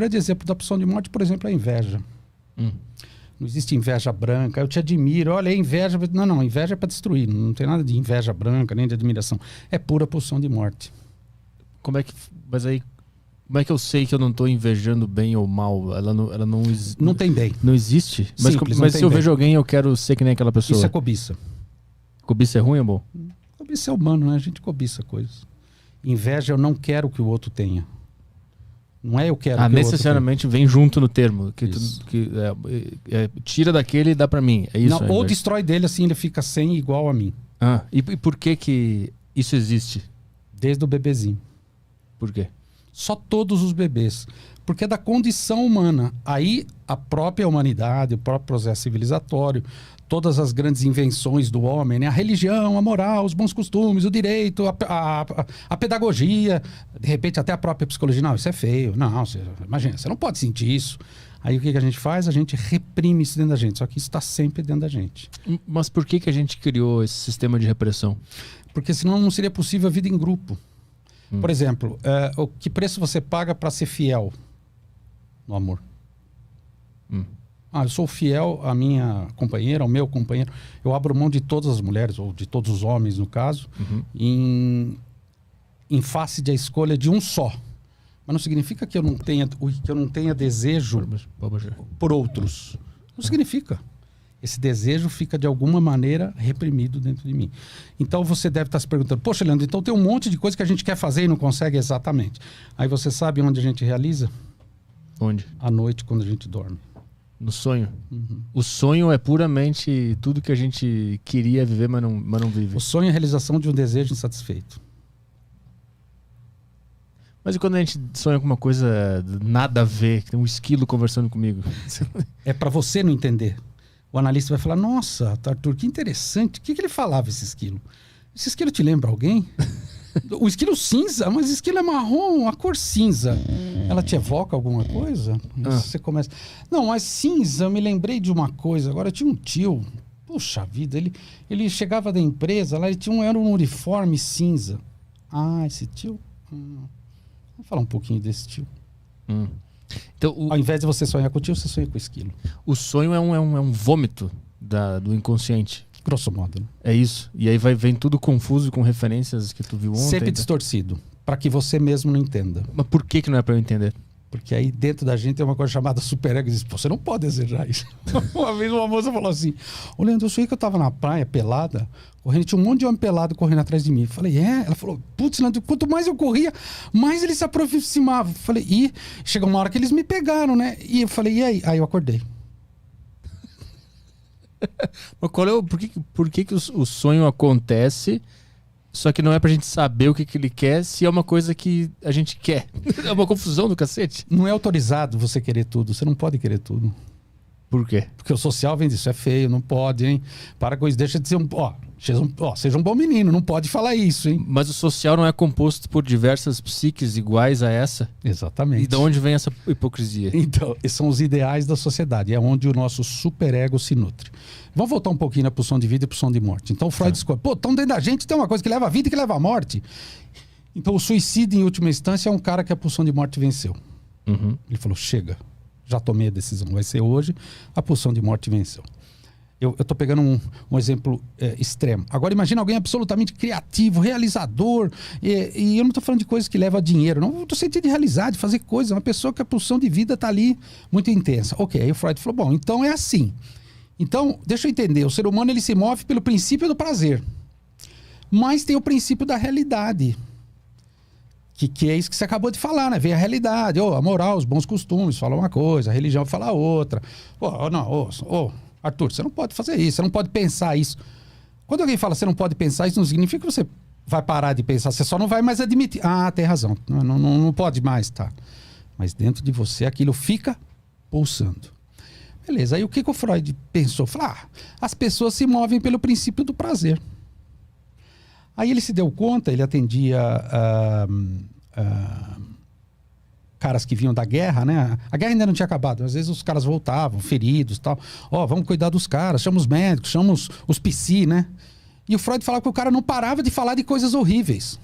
grande exemplo da pulsão de morte, por exemplo, é a inveja. Não existe inveja branca. Eu te admiro. Olha, é inveja... Não, inveja é para destruir. Não tem nada de inveja branca, nem de admiração. É pura pulsão de morte. Mas aí, como é que eu sei que eu não estou invejando bem ou mal? Ela não existe. Não tem bem. Não existe? Simples, mas se eu vejo alguém, eu quero ser que nem aquela pessoa. Isso é cobiça. Cobiça é ruim ou bom? Cobiça é humano, né? A gente cobiça coisas. Inveja, eu não quero que o outro tenha. Não é eu quero que o outro necessariamente vem junto no termo. Que tira daquele e dá pra mim. É isso? Não, ou destrói dele, assim ele fica sem igual a mim. E por que isso existe? Desde o bebezinho. Por quê? Só todos os bebês. Porque é da condição humana. Aí a própria humanidade, o próprio processo civilizatório, todas as grandes invenções do homem, né? A religião, a moral, os bons costumes, o direito, a pedagogia, de repente até a própria psicologia. Não, isso é feio. Não, imagina, você não pode sentir isso. Aí o que a gente faz? A gente reprime isso dentro da gente. Só que isso está sempre dentro da gente. Mas por que a gente criou esse sistema de repressão? Porque senão não seria possível a vida em grupo. Por exemplo, o que preço você paga para ser fiel no amor? Eu sou fiel à minha companheira, ao meu companheiro. Eu abro mão de todas as mulheres, ou de todos os homens, no caso, em face da escolha de um só. Mas não significa que eu não tenha desejo por outros. Não significa. Esse desejo fica, de alguma maneira, reprimido dentro de mim. Então, você deve estar se perguntando, poxa, Leandro, então tem um monte de coisa que a gente quer fazer e não consegue exatamente. Aí você sabe onde a gente realiza? Onde? À noite, quando a gente dorme. No sonho? O sonho é puramente tudo que a gente queria viver, mas não vive. O sonho é a realização de um desejo insatisfeito. Mas e quando a gente sonha com uma coisa nada a ver, que tem um esquilo conversando comigo? É para você não entender. O analista vai falar, nossa, Arthur, que interessante. O que ele falava, esse esquilo? Esse esquilo te lembra alguém? O esquilo cinza, mas esquilo é marrom, a cor cinza. Ela te evoca alguma coisa? Você começa... Não, mas cinza, eu me lembrei de uma coisa. Agora, eu tinha um tio, puxa vida, ele chegava da empresa, lá ele era um uniforme cinza. Esse tio? Vamos falar um pouquinho desse tio. Então, ao invés de você sonhar com o tio, você sonha com o esquilo. O sonho é um vômito do inconsciente. Grosso modo, né? É isso. E aí vem tudo confuso com referências que tu viu ontem. Sempre distorcido, para que você mesmo não entenda. Mas por que não é para eu entender? Porque aí dentro da gente tem uma coisa chamada superego e diz, você não pode desejar isso. Uma vez uma moça falou assim, ô Leandro, eu sonhei que eu tava na praia, pelada, correndo, tinha um monte de homem pelado correndo atrás de mim. Eu falei, Ela falou, putz, Leandro, quanto mais eu corria, mais eles se aproximavam. Eu falei, chegou uma hora que eles me pegaram, né? E eu falei, e aí? Aí eu acordei. Mas por que o sonho acontece, só que não é pra gente saber o que ele quer, se é uma coisa que a gente quer? É uma confusão do cacete. Não é autorizado você querer tudo, você não pode querer tudo. Por quê? Porque o social vem disso, é feio, não pode, hein? Para com isso, deixa de ser seja um bom menino, não pode falar isso, hein? Mas o social não é composto por diversas psiques iguais a essa? Exatamente. E de onde vem essa hipocrisia? Então, esses são os ideais da sociedade, é onde o nosso superego se nutre. Vamos voltar um pouquinho na pulsão de vida e pulsão de morte. Então o Freud escolhe, então dentro da gente tem uma coisa que leva à vida e que leva à morte. Então o suicídio, em última instância, é um cara que a pulsão de morte venceu. Ele falou, chega, já tomei a decisão, vai ser hoje, a pulsão de morte venceu. Eu estou pegando um exemplo extremo. Agora imagina alguém absolutamente criativo, realizador, e eu não estou falando de coisas que levam a dinheiro, não, estou sentindo de realizar, de fazer coisas, uma pessoa que a pulsão de vida está ali muito intensa. Ok, aí o Freud falou, bom, então é assim. Então, deixa eu entender, o ser humano ele se move pelo princípio do prazer, mas tem o princípio da realidade, que é isso que você acabou de falar, né? Vem a realidade, a moral, os bons costumes, fala uma coisa, a religião fala outra. Arthur, você não pode fazer isso, você não pode pensar isso. Quando alguém fala que você não pode pensar isso, não significa que você vai parar de pensar, você só não vai mais admitir. Tem razão, não pode mais, tá? Mas dentro de você aquilo fica pulsando. Beleza, aí o que o Freud pensou? Falou, as pessoas se movem pelo princípio do prazer. Aí ele se deu conta, ele atendia caras que vinham da guerra, né? A guerra ainda não tinha acabado, às vezes os caras voltavam, feridos e tal. Vamos cuidar dos caras, chama os médicos, chama os psi, né? E o Freud falava que o cara não parava de falar de coisas horríveis.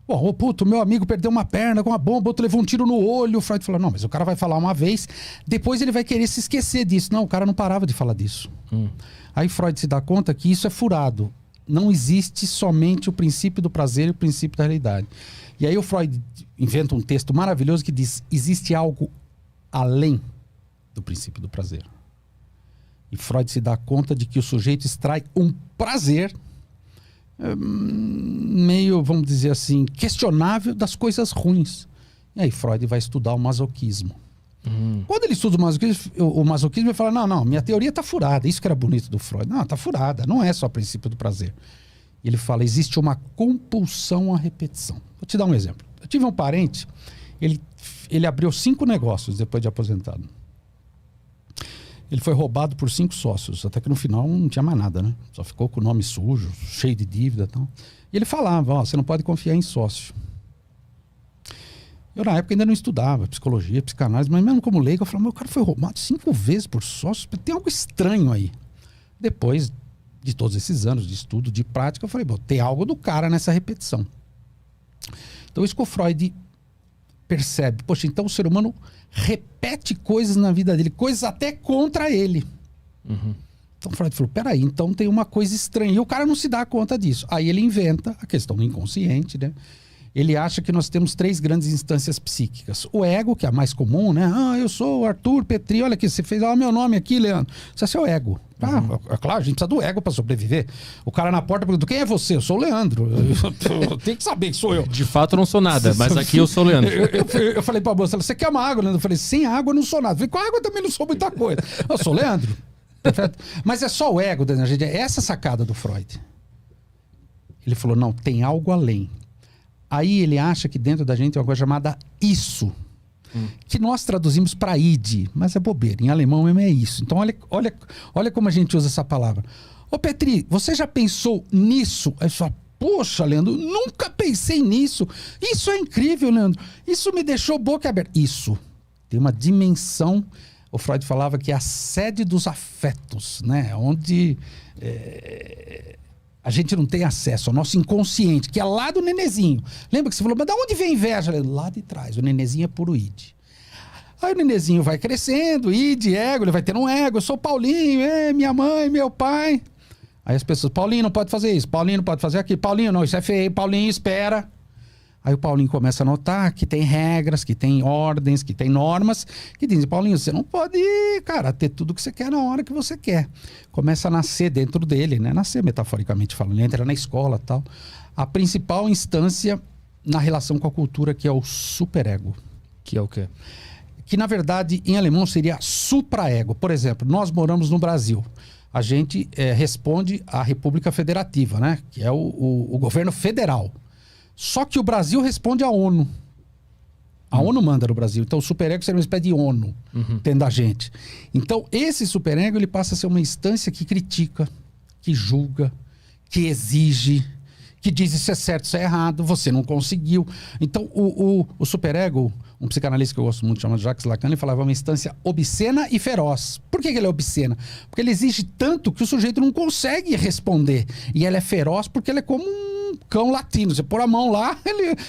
Bom, puto, meu amigo perdeu uma perna com uma bomba, outro levou um tiro no olho. O Freud falou, não, mas o cara vai falar uma vez, depois ele vai querer se esquecer disso. Não, o cara não parava de falar disso. Aí Freud se dá conta que isso é furado. Não existe somente o princípio do prazer e o princípio da realidade. E aí o Freud inventa um texto maravilhoso que diz, existe algo além do princípio do prazer. E Freud se dá conta de que o sujeito extrai um prazer meio, vamos dizer assim, questionável das coisas ruins. E aí Freud vai estudar o masoquismo. Quando ele estuda o masoquismo, ele fala, não, minha teoria está furada. Isso que era bonito do Freud. Não, está furada. Não é só o princípio do prazer. E ele fala, existe uma compulsão à repetição. Vou te dar um exemplo. Eu tive um parente, ele abriu 5 negócios depois de aposentado. Ele foi roubado por 5 sócios, até que no final não tinha mais nada, né? Só ficou com o nome sujo, cheio de dívida e tal. E ele falava, você não pode confiar em sócio. Eu na época ainda não estudava psicologia, psicanálise, mas mesmo como leigo eu falava, meu cara foi roubado 5 vezes por sócio, tem algo estranho aí. Depois de todos esses anos de estudo, de prática, eu falei, tem algo do cara nessa repetição. Então isso que o Freud percebe, poxa, então o ser humano repete coisas na vida dele, coisas até contra ele. Então o Freud falou, peraí, então tem uma coisa estranha. E o cara não se dá conta disso. Aí ele inventa a questão do inconsciente, né? Ele acha que nós temos 3 grandes instâncias psíquicas. O ego, que é a mais comum, né? Eu sou o Arthur Petri, olha aqui, você fez meu nome aqui, Leandro. Isso é seu ego. É claro, a gente precisa do ego para sobreviver. O cara na porta pergunta, quem é você? Eu sou o Leandro. Eu tenho que saber que sou eu. De fato eu não sou nada, mas aqui eu sou o Leandro. Eu falei pra moça, você quer uma água, Leandro? Eu falei, sem água eu não sou nada. Eu falei, com água eu também não sou muita coisa. Eu sou o Leandro. Mas é só o ego da gente. É essa sacada do Freud. Ele falou, não, tem algo além. Aí ele acha que dentro da gente tem uma coisa chamada isso. Que nós traduzimos para id, mas é bobeira. Em alemão mesmo é isso. Então olha como a gente usa essa palavra. Ô Petri, você já pensou nisso? Aí você fala, poxa, Leandro, nunca pensei nisso. Isso é incrível, Leandro. Isso me deixou boca aberta. Isso. Tem uma dimensão. O Freud falava que é a sede dos afetos, né? Onde a gente não tem acesso ao nosso inconsciente, que é lá do nenezinho. Lembra que você falou, mas de onde vem a inveja? Lá de trás. O nenezinho é puro id. Aí o nenezinho vai crescendo, id, ego, ele vai ter um ego. Eu sou o Paulinho, minha mãe, meu pai. Aí as pessoas, Paulinho não pode fazer isso, Paulinho não pode fazer aquilo, Paulinho não, isso é feio, Paulinho espera. Aí o Paulinho começa a notar que tem regras, que tem ordens, que tem normas, que dizem, Paulinho, você não pode, cara, ter tudo que você quer na hora que você quer. Começa a nascer dentro dele, né? Nascer metaforicamente falando, ele entra na escola e tal. A principal instância na relação com a cultura, que é o superego. Que é o quê? Que, na verdade, em alemão seria supraego. Por exemplo, nós moramos no Brasil. A gente responde à República Federativa, né? Que é o governo federal. Só que o Brasil responde à ONU. A ONU manda no Brasil. Então o superego seria uma espécie de ONU dentro da gente. Então esse superego ele passa a ser uma instância que critica, que julga, que exige, que diz isso é certo, isso é errado, você não conseguiu. Então o superego, um psicanalista que eu gosto muito, chamado Jacques Lacan, ele falava uma instância obscena e feroz. Por que ele é obscena? Porque ele exige tanto que o sujeito não consegue responder. E ela é feroz porque ele é como um cão latino. Você pôr a mão lá,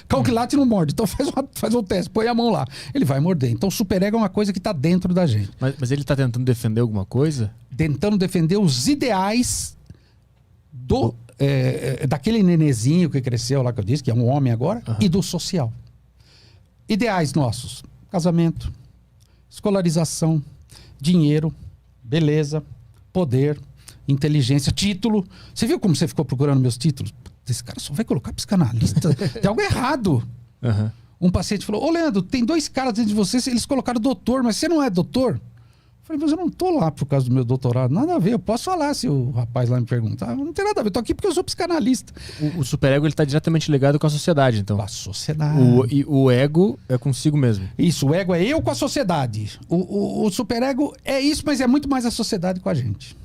cão que late não morde. Então faz um teste, põe a mão lá. Ele vai morder. Então o superego é uma coisa que está dentro da gente. Mas ele está tentando defender alguma coisa? Tentando defender os ideais daquele nenezinho que cresceu lá, que eu disse, que é um homem agora, e do social. Ideais nossos: casamento, escolarização, dinheiro, beleza, poder, inteligência, título. Você viu como você ficou procurando meus títulos? Esse cara só vai colocar psicanalista. Tem algo errado. Um paciente falou, ô Leandro, tem 2 caras dentro de você, eles colocaram doutor, mas você não é doutor? Eu falei, mas eu não tô lá por causa do meu doutorado. Nada a ver, eu posso falar se o rapaz lá me perguntar. Não tem nada a ver, eu tô aqui porque eu sou psicanalista. O superego ele tá diretamente ligado com a sociedade, então. Com a sociedade. O ego é consigo mesmo. Isso, o ego é eu com a sociedade. O superego é isso, mas é muito mais a sociedade com a gente.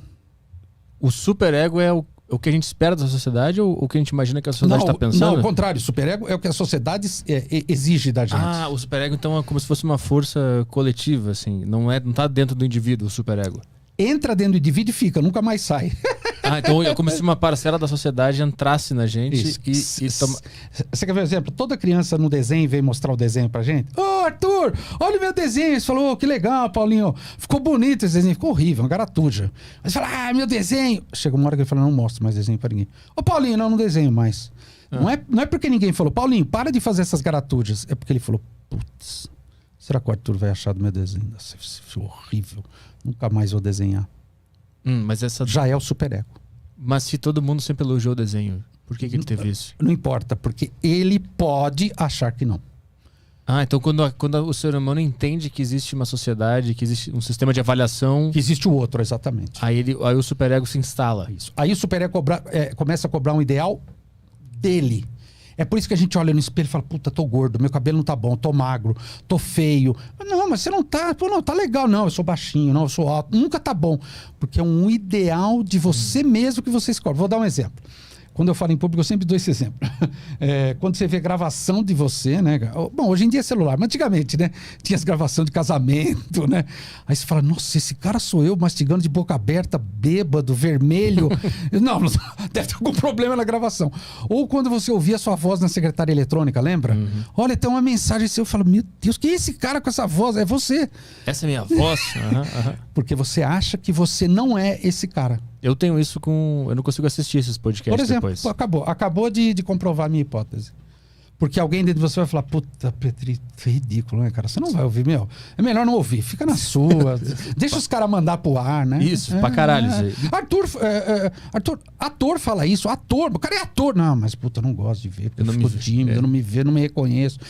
O superego é o que a gente espera da sociedade ou o que a gente imagina que a sociedade está pensando? Não, ao contrário. O superego é o que a sociedade exige da gente. Ah, o superego então é como se fosse uma força coletiva, assim. Não tá dentro do indivíduo o superego. Entra dentro do indivíduo e fica, nunca mais sai. Então é como se uma parcela da sociedade entrasse na gente e toma... Você quer ver um exemplo? Toda criança no desenho vem mostrar o desenho pra gente. Ô, Arthur, olha o meu desenho. Você falou, que legal, Paulinho. Ficou bonito esse desenho. Ficou horrível, uma garatuja. Aí você fala, meu desenho. Chega uma hora que ele fala, não mostro mais desenho pra ninguém. Ô, Paulinho, não desenho mais. Não é porque ninguém falou, Paulinho, para de fazer essas garatujas. É porque ele falou, putz, será que o Arthur vai achar do meu desenho? Nossa, isso foi horrível. Nunca mais vou desenhar. Mas essa... Já é o superego. Mas se todo mundo sempre elogiou o desenho, por que ele teve isso? Não importa, porque ele pode achar que não. Então quando o ser humano entende que existe uma sociedade, que existe um sistema de avaliação... Que existe o outro, exatamente. Aí o superego se instala. Isso. Aí o superego começa a cobrar um ideal dele. É por isso que a gente olha no espelho e fala, puta, tô gordo, meu cabelo não tá bom, tô magro, tô feio. Não, mas você não tá, pô, não, tá legal. Não, eu sou baixinho, não, eu sou alto. Nunca tá bom. Porque é um ideal de você mesmo que você escolhe. Vou dar um exemplo. Quando eu falo em público, eu sempre dou esse exemplo. Quando você vê gravação de você, né? Bom, hoje em dia é celular, mas antigamente, né? Tinha as gravações de casamento, né? Aí você fala, nossa, esse cara sou eu, mastigando de boca aberta, bêbado, vermelho. Não, deve ter algum problema na gravação. Ou quando você ouvia a sua voz na secretária eletrônica, lembra? Olha, tem uma mensagem seu, eu falo, meu Deus, quem é esse cara com essa voz? É você. Essa é minha voz? Porque você acha que você não é esse cara. Eu tenho isso com... Eu não consigo assistir esses podcasts Por exemplo, depois. Acabou de comprovar a minha hipótese. Porque alguém dentro de você vai falar, puta, Petri, foi ridículo, né, cara? Você não vai ouvir, meu. É melhor não ouvir, fica na sua. Deixa os caras mandar pro ar, né? Isso, pra caralho. Arthur, ator fala isso, ator. O cara é ator. Não, mas puta, eu não gosto de ver, porque eu fico tímido, eu não me reconheço.